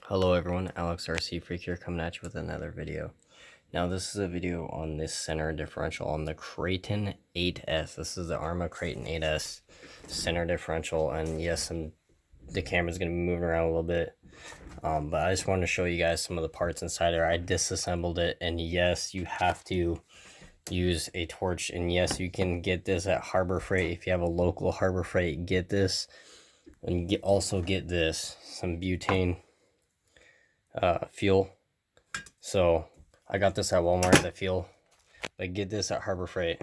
Hello everyone, Alex RC Freak here coming at you with another video. Now this is a video on this center differential on the Kraton 8S. This is the Arrma Kraton 8S center differential, and yes, the camera's going to be moving around a little bit. But I just wanted to show you guys some of the parts inside there. I disassembled it, and yes, you have to use a torch, and yes, you can get this at Harbor Freight. If you have a local Harbor Freight, get this, and also get this, some butane fuel. So I got this at Walmart, the fuel, but get this at Harbor Freight.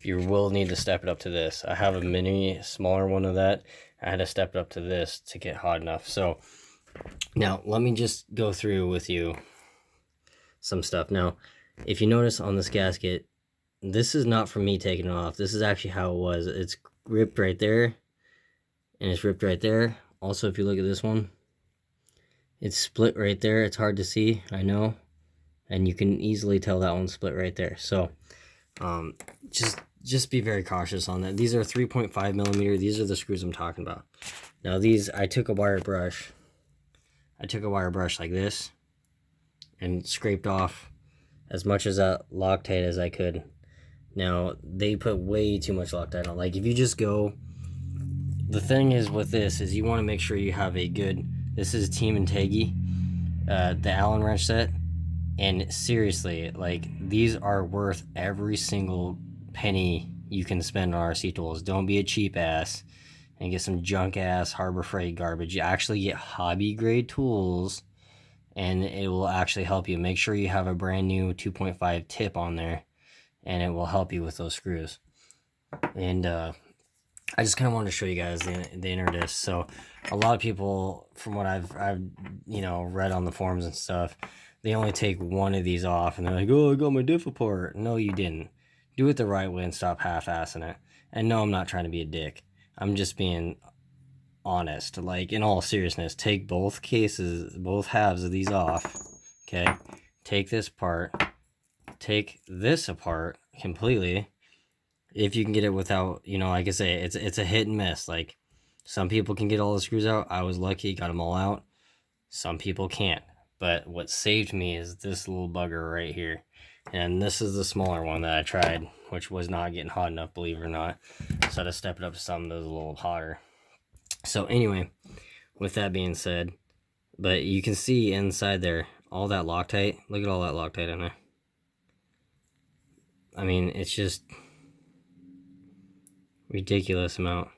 You will need to step it up to this. I have a mini smaller one of that. I had to step it up to this to get hot enough. So now let me just go through with you some stuff. Now if you notice on this gasket, this is not from me taking it off. This is actually how it was. It's ripped right there, and it's ripped right there. Also, if you look at this one, it's split right there. It's hard to see, I know, and you can easily tell that one's split right there. So just be very cautious on that. These are 3.5 millimeter. These are the screws I'm talking about. Now these, I took a wire brush like this and scraped off as much as that Loctite as I could. Now they put way too much Loctite on. Like if you just go, the thing is with this is you want to make sure you have a good, this is Team and Taggy, the Allen wrench set, and seriously, like, these are worth every single penny you can spend on RC tools. Don't be a cheap ass and get some junk ass Harbor Freight garbage. You actually get hobby grade tools, and it will actually help you. Make sure you have a brand new 2.5 tip on there, and it will help you with those screws. And I just kind of wanted to show you guys the inner disc. So a lot of people, from what I've read on the forums and stuff, they only take one of these off and they're like, oh, I got my diff apart. No, you didn't. Do it the right way and stop half-assing it. And no, I'm not trying to be a dick. I'm just being honest. Like, in all seriousness, take both halves of these off. Okay? Take this part. Take this apart completely. If you can get it without, like I say, it's a hit and miss. Like, some people can get all the screws out. I was lucky, got them all out. Some people can't. But what saved me is this little bugger right here. And this is the smaller one that I tried, which was not getting hot enough, believe it or not. So I had to step it up to something that was a little hotter. So anyway, with that being said, but you can see inside there, all that Loctite. Look at all that Loctite in there. I mean, it's just ridiculous amount.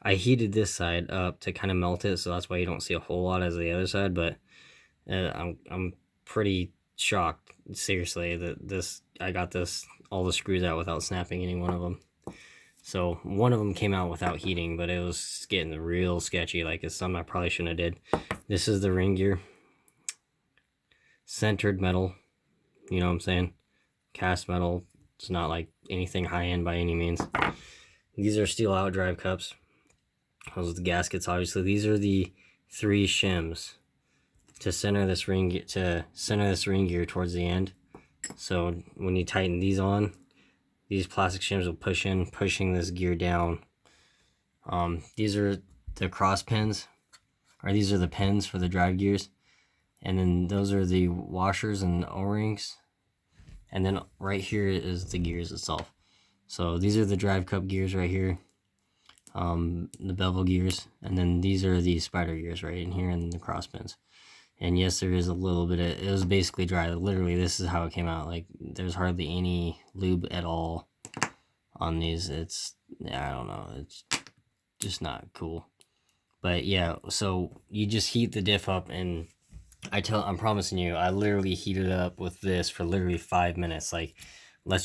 I heated this side up to kind of melt it, so that's why you don't see a whole lot as the other side, but I'm pretty shocked, seriously, that I got all the screws out without snapping any one of them. So one of them came out without heating, but it was getting real sketchy. Like, it's something I probably shouldn't have did. This is the ring gear, centered metal, you know what I'm saying, cast metal. It's not like anything high-end by any means. These are steel out drive cups. Those are the gaskets, obviously. These are the 3 shims to center this ring gear towards the end. So when you tighten these on, these plastic shims will push in, pushing this gear down. These are the cross pins, or these are the pins for the drive gears. And then those are the washers and O-rings. And then right here is the gears itself. So these are the drive cup gears right here, the bevel gears, and then these are the spider gears right in here, and the cross pins. And yes, there is a little bit of, it was basically dry. Literally, this is how it came out. Like, there's hardly any lube at all on these. I don't know, it's just not cool. But yeah, so you just heat the diff up, and I'm promising you, I literally heated it up with this for literally 5 minutes. Like,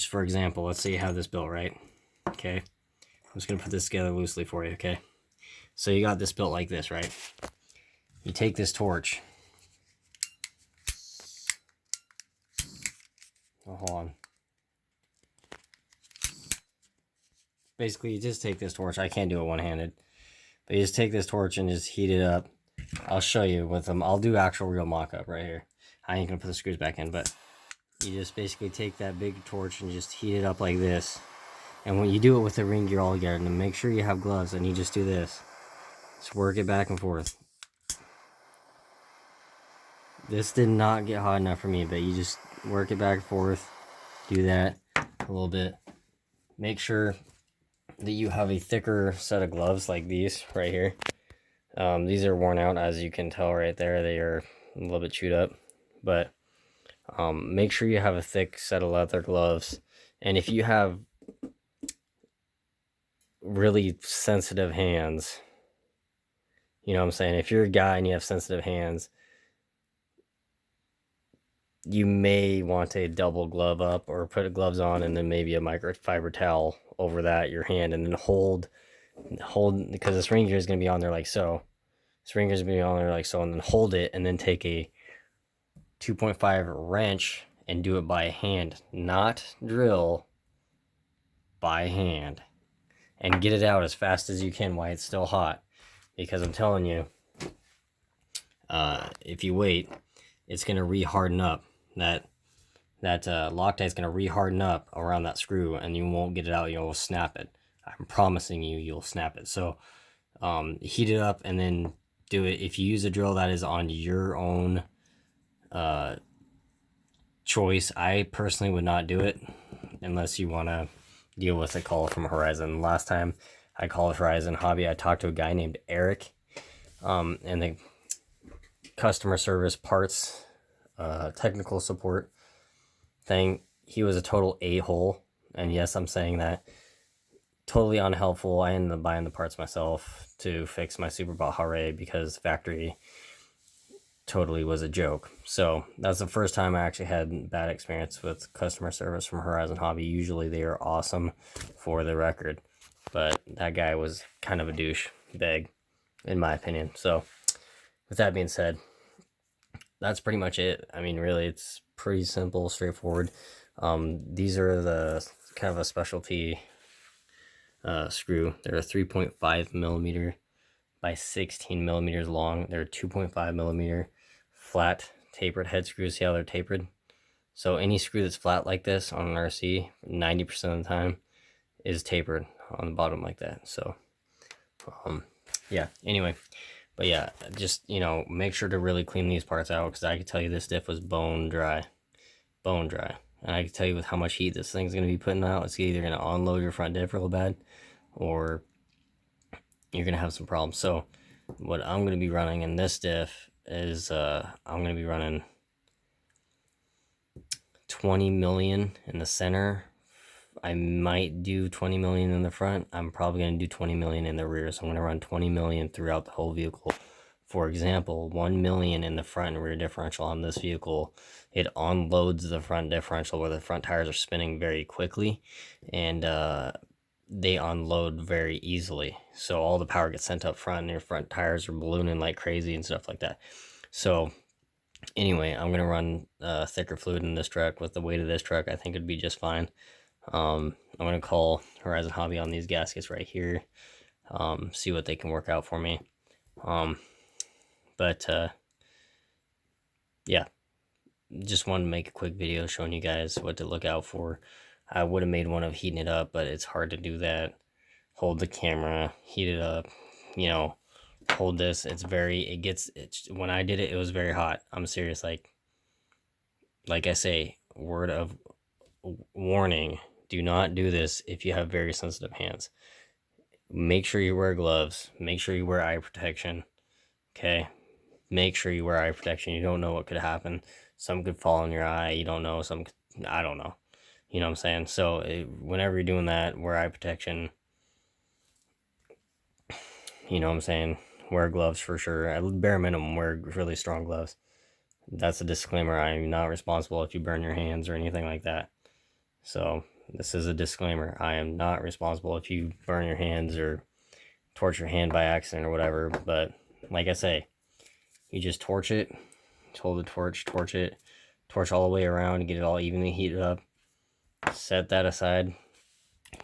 for example, let's say you have this built, right? Okay. I'm just going to put this together loosely for you, okay? So you got this built like this, right? You take this torch. Oh, hold on. Basically, you just take this torch. I can't do it one-handed. But you just take this torch and just heat it up. I'll show you with them. I'll do actual real mock-up right here. I ain't gonna put the screws back in, but you just basically take that big torch and just heat it up like this. And when you do it with the ring gear all together, and make sure you have gloves, and you just do this. Just work it back and forth. This did not get hot enough for me, but you just work it back and forth. Do that a little bit. Make sure that you have a thicker set of gloves like these right here. These are worn out, as you can tell right there. They are a little bit chewed up, but make sure you have a thick set of leather gloves. And if you have really sensitive hands, you know what I'm saying? If you're a guy and you have sensitive hands, you may want to double glove up or put gloves on and then maybe a microfiber towel over that, your hand, and then hold, because this ring gear is going to be on there like so. This ring gear is going to be on there like so, and then hold it and then take a 2.5 wrench and do it by hand, not drill, by hand, and get it out as fast as you can while it's still hot, because I'm telling you, if you wait, it's going to re-harden up. That Loctite is going to re-harden up around that screw, and you won't get it out. You'll snap it. I'm promising you, you'll snap it. So heat it up and then do it. If you use a drill, that is on your own choice. I personally would not do it unless you want to deal with a call from Horizon. Last time I called Horizon Hobby, I talked to a guy named Eric, and the customer service parts technical support thing, he was a total a-hole. And yes, I'm saying that, totally unhelpful. I ended up buying the parts myself to fix my Super Baja Ray because factory totally was a joke. So that's the first time I actually had bad experience with customer service from Horizon Hobby. Usually they are awesome, for the record, but that guy was kind of a douchebag in my opinion. So with that being said, that's pretty much it. I mean, really, it's pretty simple, straightforward. These are the kind of a specialty screw. They're a 3.5 millimeter by 16 millimeters long. They're 2.5 millimeter flat tapered head screws. See how they're tapered? So any screw that's flat like this on an RC, 90% of the time is tapered on the bottom like that. So yeah, anyway. But yeah, just, you know, make sure to really clean these parts out, because I can tell you this diff was bone dry. Bone dry. And I can tell you with how much heat this thing's going to be putting out, it's either going to unload your front diff real bad, or you're going to have some problems. So what I'm going to be running in this diff is I'm going to be running 20 million in the center. I might do 20 million in the front. I'm probably going to do 20 million in the rear. So I'm going to run 20 million throughout the whole vehicle. For example, 1 million in the front and rear differential on this vehicle. It unloads the front differential where the front tires are spinning very quickly, and they unload very easily. So all the power gets sent up front and your front tires are ballooning like crazy and stuff like that. So anyway, I'm going to run thicker fluid in this truck. With the weight of this truck, I think it'd be just fine. I'm going to call Horizon Hobby on these gaskets right here, see what they can work out for me. Yeah, just wanted to make a quick video showing you guys what to look out for. I would have made one of heating it up, but it's hard to do that. Hold the camera, heat it up, you know, hold this. When I did it, it was very hot. I'm serious. Like I say, word of warning, do not do this if you have very sensitive hands. Make sure you wear gloves. Make sure you wear eye protection. Okay? Make sure you wear eye protection. You don't know what could happen. Some could fall in your eye. You don't know. I don't know. You know what I'm saying? So whenever you're doing that, wear eye protection. You know what I'm saying? Wear gloves for sure. At bare minimum, wear really strong gloves. That's a disclaimer. I'm not responsible if you burn your hands or anything like that. So this is a disclaimer. I am not responsible if you burn your hands or torch your hand by accident or whatever. But like I say, you just torch it, hold the torch, torch it, torch all the way around, get it all evenly heated up. Set that aside,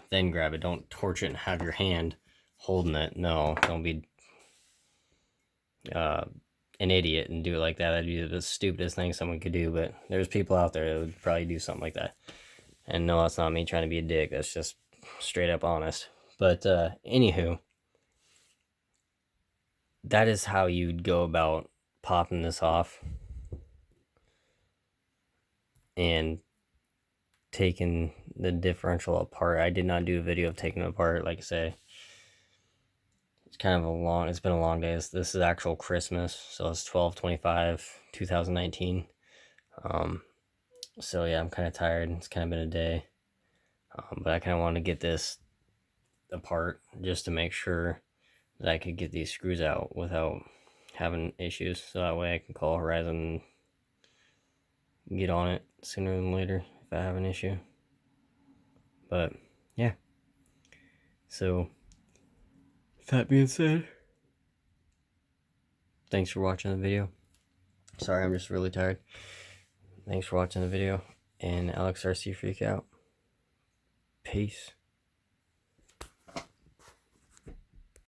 then grab it. Don't torch it and have your hand holding it. No, don't be an idiot and do it like that. That'd be the stupidest thing someone could do. But there's people out there that would probably do something like that. And no, that's not me trying to be a dick. That's just straight up honest. But anywho, that is how you'd go about popping this off. and taking the differential apart. I did not do a video of taking it apart. Like I say, it's kind of it's been a long day. This is actual Christmas, so it's 12/25/2019. So yeah, I'm kind of tired. It's kind of been a day, but I kind of want to get this apart just to make sure that I could get these screws out without having issues, so that way I can call Horizon and get on it sooner than later if I have an issue. But yeah, so that being said, thanks for watching the video. Sorry, I'm just really tired. Thanks for watching the video, and Alex RC Freak out. Peace.